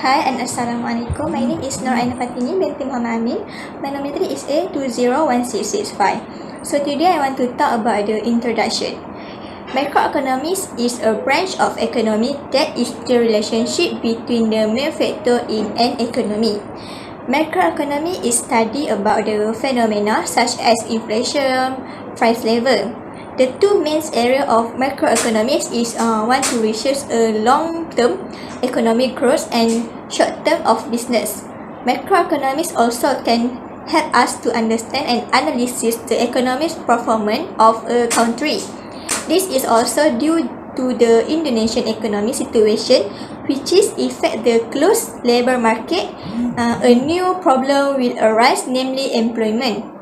Hi and Assalamualaikum. My name is Nur Aina Fatini binti Muhammad Amin. My nomenclature is A201665. So today I want to talk about the introduction. Macroeconomics is a branch of economy that is the relationship between the main factor in an economy. Macroeconomy is study about the phenomena such as inflation, price level. The two main areas of macroeconomics is one to research a long-term economic growth and short-term of business. Macroeconomics also can help us to understand and analyze the economic performance of a country. This is also due to the Indonesian economic situation, which is affect the closed labor market. A new problem will arise, namely employment.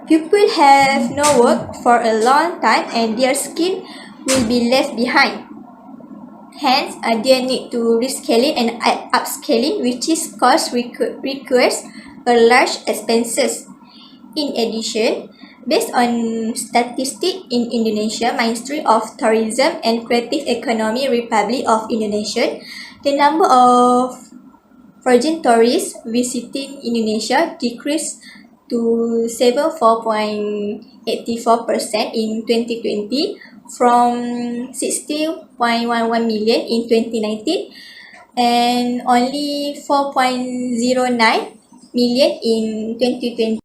People have no work for a long time and their skill will be left behind. Hence, they need to rescaling and upscaling, which is cost requires a large expenses. In addition, based on statistics in Indonesia, Ministry of Tourism and Creative Economy Republic of Indonesia, the number of foreign tourists visiting Indonesia decreased to 74.84% in 2020 from 60.11 million in 2019 and only 4.09 million in 2020.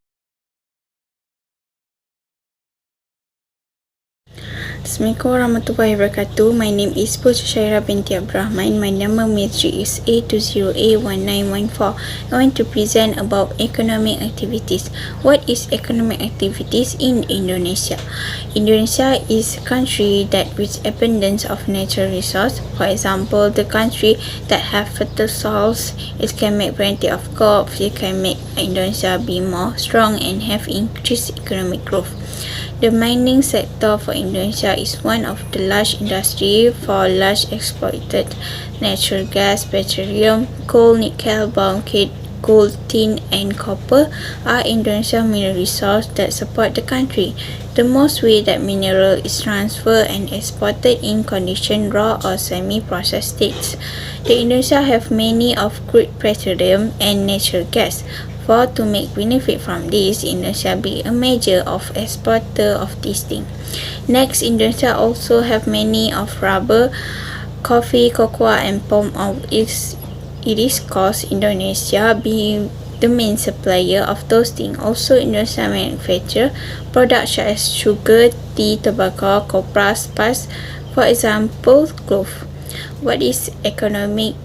Assalamualaikum warahmatullahi wabarakatuh. My name is Putri Syairah binti Abdurrahman. My number military is A20A1914. I want to present about economic activities. What is economic activities in Indonesia? Indonesia is a country that with abundance of natural resource. For example, the country that have fertile soils, it can make plenty of crops. It can make Indonesia be more strong and have increased economic growth. The mining sector for Indonesia is one of the large industry for large exploited natural gas, petroleum, coal, nickel, bauxite, gold, tin and copper are Indonesian mineral resources that support the country. The most way that mineral is transferred and exported in condition raw or semi-processed states. The Indonesia have many of crude petroleum and natural gas. For to make benefit from this, Indonesia be a major of exporter of this thing. Next, Indonesia also have many of rubber, coffee, cocoa and palm oil. It is cause Indonesia be the main supplier of those things. Also, Indonesia manufacture products such as sugar, tea, tobacco, copra, spice. For example, cloth. What is economic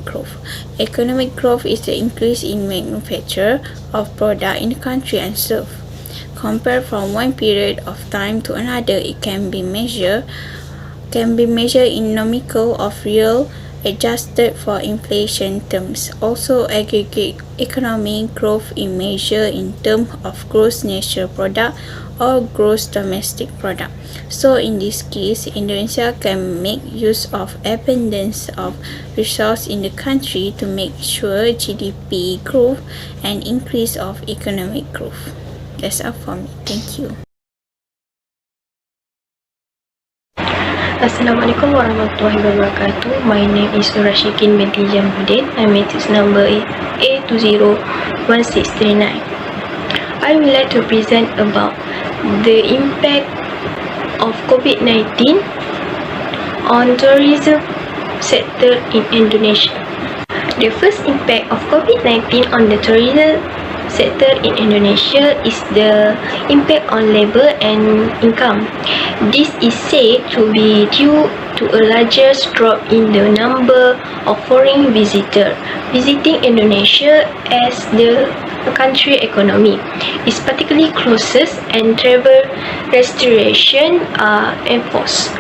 growth? Economic growth is the increase in manufacture of product in the country and serve. Compared from one period of time to another, it can be measured in nominal of real adjusted for inflation terms. Also, aggregate economic growth is measured in terms of gross national product or gross domestic product. So in this case, Indonesia can make use of abundance of resource in the country to make sure GDP growth and increase of economic growth. That's all for me. Thank you. Assalamualaikum warahmatullahi wabarakatuh. My name is Nur Rashikin binti Jambuddin. My matrix number is A201639. I would like to present about the impact of COVID-19 on tourism sector in Indonesia. The first impact of COVID-19 on the tourism sector in Indonesia is the impact on labor and income. This is said to be due to a larger drop in the number of foreign visitors visiting Indonesia as the country economy is particularly closes and travel restriction are enforced.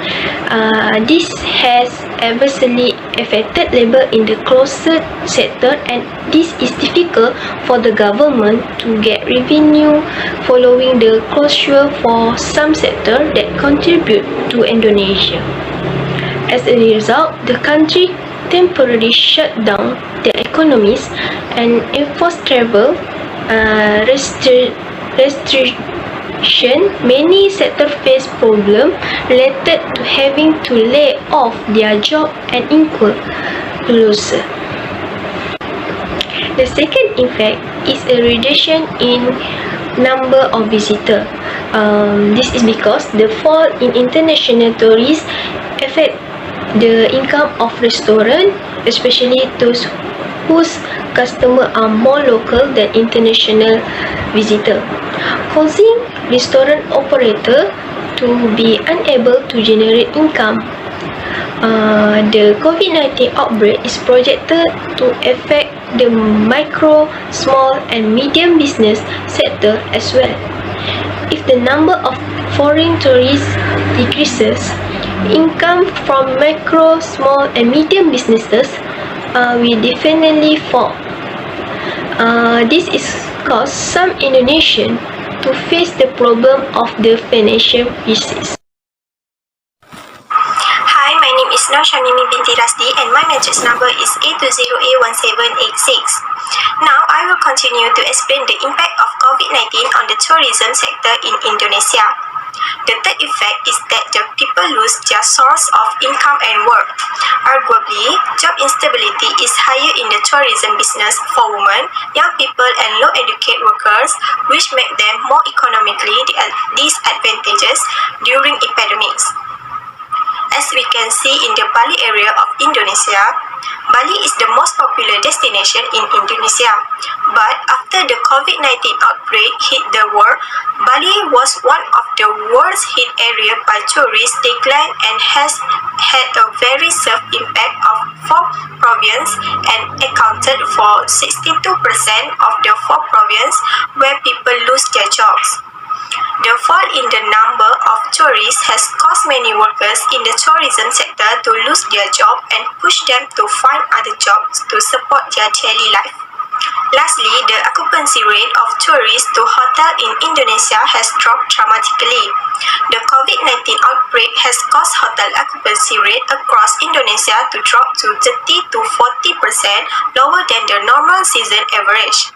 This has adversely affected labor in the closed sector, and this is difficult for the government to get revenue following the closure for some sector that contribute to Indonesia. As a result, the country temporarily shut down their economies and enforced travel restriction. Many sectors face problems related to having to lay off their job and incur closer. The second impact is a reduction in number of visitors. This is because the fall in international tourists affect the income of restaurants, especially those whose customers are more local than international visitors, causing restaurant operators to be unable to generate income. The COVID-19 outbreak is projected to affect the micro, small and medium business sector as well. If the number of foreign tourists decreases, income from micro, small and medium businesses will definitely fall. This is caused some Indonesians to face the problem of the financial crisis. Hi, my name is Nur Shamimi binti Rasdi and my matrix number is A20A1786. Now, I will continue to explain the impact of COVID-19 on the tourism sector in Indonesia. The third effect is that the people lose their source of income and work. Arguably, job instability is higher in the tourism business for women, young people and low-educated workers, which make them more economically disadvantaged during epidemics. As we can see in the Bali area of Indonesia, Bali is the most popular destination in Indonesia. But after the COVID-19 outbreak hit the world, Bali was one of the worst hit areas by tourist decline and has had a very severe impact of 4 provinces and accounted for 62% of the 4 provinces where people lose their jobs. The fall in the number of tourists has caused many workers in the tourism sector to lose their job and push them to find other jobs to support their daily life. Lastly, the occupancy rate of tourists to hotels in Indonesia has dropped dramatically. The COVID-19 outbreak has caused hotel occupancy rate across Indonesia to drop to 30 to 40% lower than the normal season average.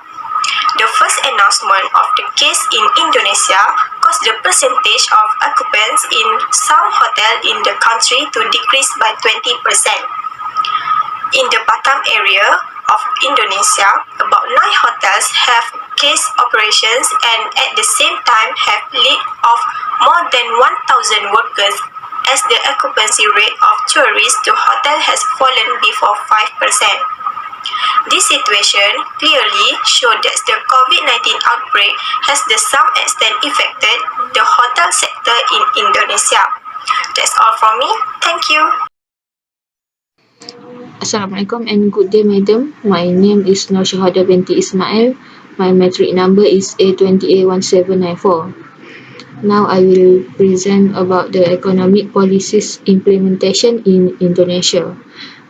The first announcement of the case in Indonesia caused the percentage of occupants in some hotels in the country to decrease by 20%. In the Batam area of Indonesia, about 9 hotels have case operations and at the same time have laid off more than 1,000 workers as the occupancy rate of tourists to hotel has fallen below 5%. This situation clearly shows that the COVID-19 outbreak has to some extent affected the hotel sector in Indonesia. That's all from me. Thank you. Assalamualaikum and good day, madam. My name is Nur Shahada binti Ismail. My matric number is A20A1794. Now I will present about the economic policies implementation in Indonesia.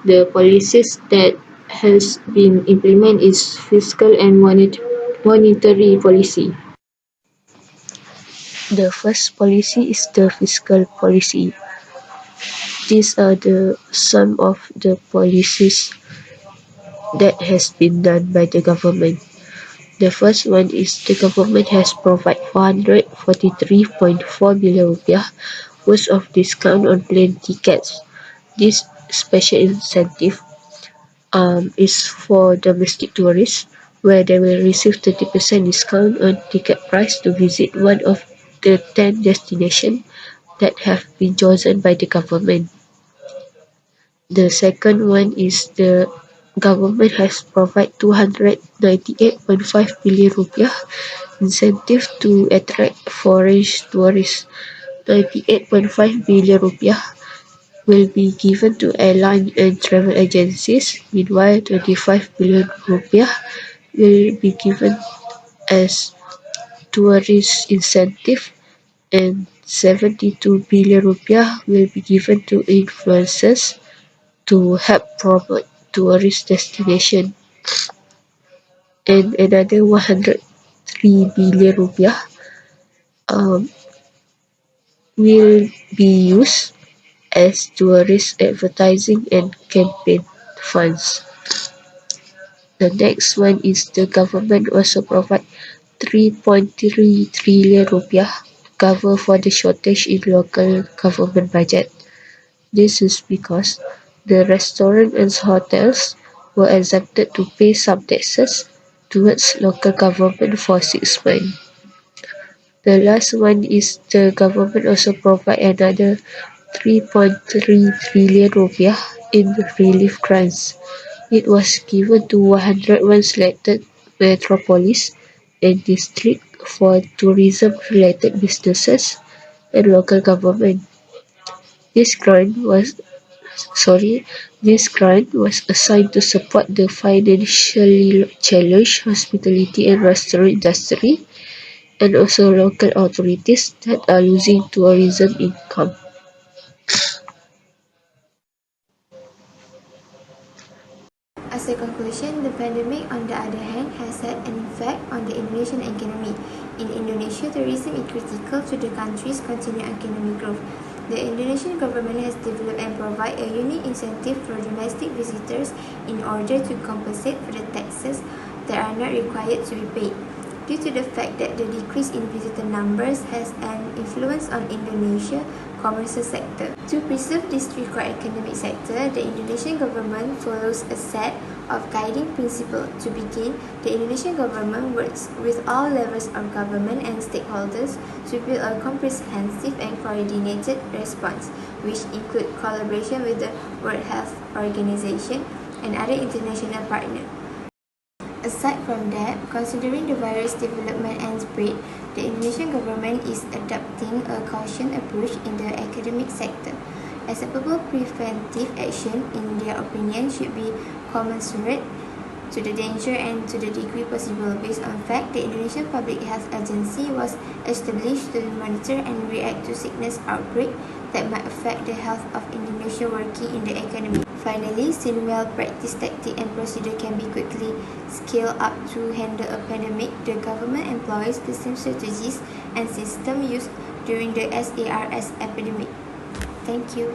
The policies that has been implemented is fiscal and monetary policy. The first policy is the fiscal policy. These are the some of the policies that has been done by the government. The first one is the government has provided 443.4 billion rupiah worth of discount on plane tickets. This special incentive is for domestic tourists, where they will receive 30% discount on ticket price to visit one of the 10 destinations that have been chosen by the government. The second one is the government has provided 298.5 billion rupiah incentive to attract foreign tourists. 98.5 billion rupiah will be given to airline and travel agencies. Meanwhile, 25 billion rupiah will be given as tourist incentive and 72 billion rupiah will be given to influencers to help promote tourist destination. And another 103 billion rupiah will be used as tourist advertising and campaign funds. The next one is the government also provide 3.3 trillion rupiah cover for the shortage in local government budget. This is because The restaurants and hotels were exempted to pay some taxes towards local government for 6 months. The last one is the government also provide another 3.3 trillion rupiah in relief grants. It was given to 101 selected metropolis and districts for tourism-related businesses and local government. This grant was this grant was assigned to support the financially challenged hospitality and restaurant industry and also local authorities that are losing tourism income. As a conclusion, the pandemic, on the other hand, has had an effect on the Indonesian economy. In Indonesia, tourism is critical to the country's continued economic growth. The Indonesian government has developed and provided a unique incentive for domestic visitors in order to compensate for the taxes that are not required to be paid. Due to the fact that the decrease in visitor numbers has an influence on Indonesia's commercial sector. To preserve this three-core economic sector, the Indonesian government follows a set of guiding principles. To begin, the Indonesian government works with all levels of government and stakeholders to build a comprehensive and coordinated response, which include collaboration with the World Health Organization and other international partners. Aside from that, considering the virus development and spread, the Indonesian government is adopting a caution approach in the academic sector. Acceptable preventive action, in their opinion, should be commensurate to the danger and to the degree possible. Based on fact, the Indonesian Public Health Agency was established to monitor and react to sickness outbreaks that might affect the health of Indonesia working in the economy. Finally, since well-practiced tactics and procedure can be quickly scaled up to handle a pandemic, the government employs the same strategies and systems used during the SARS epidemic. Thank you.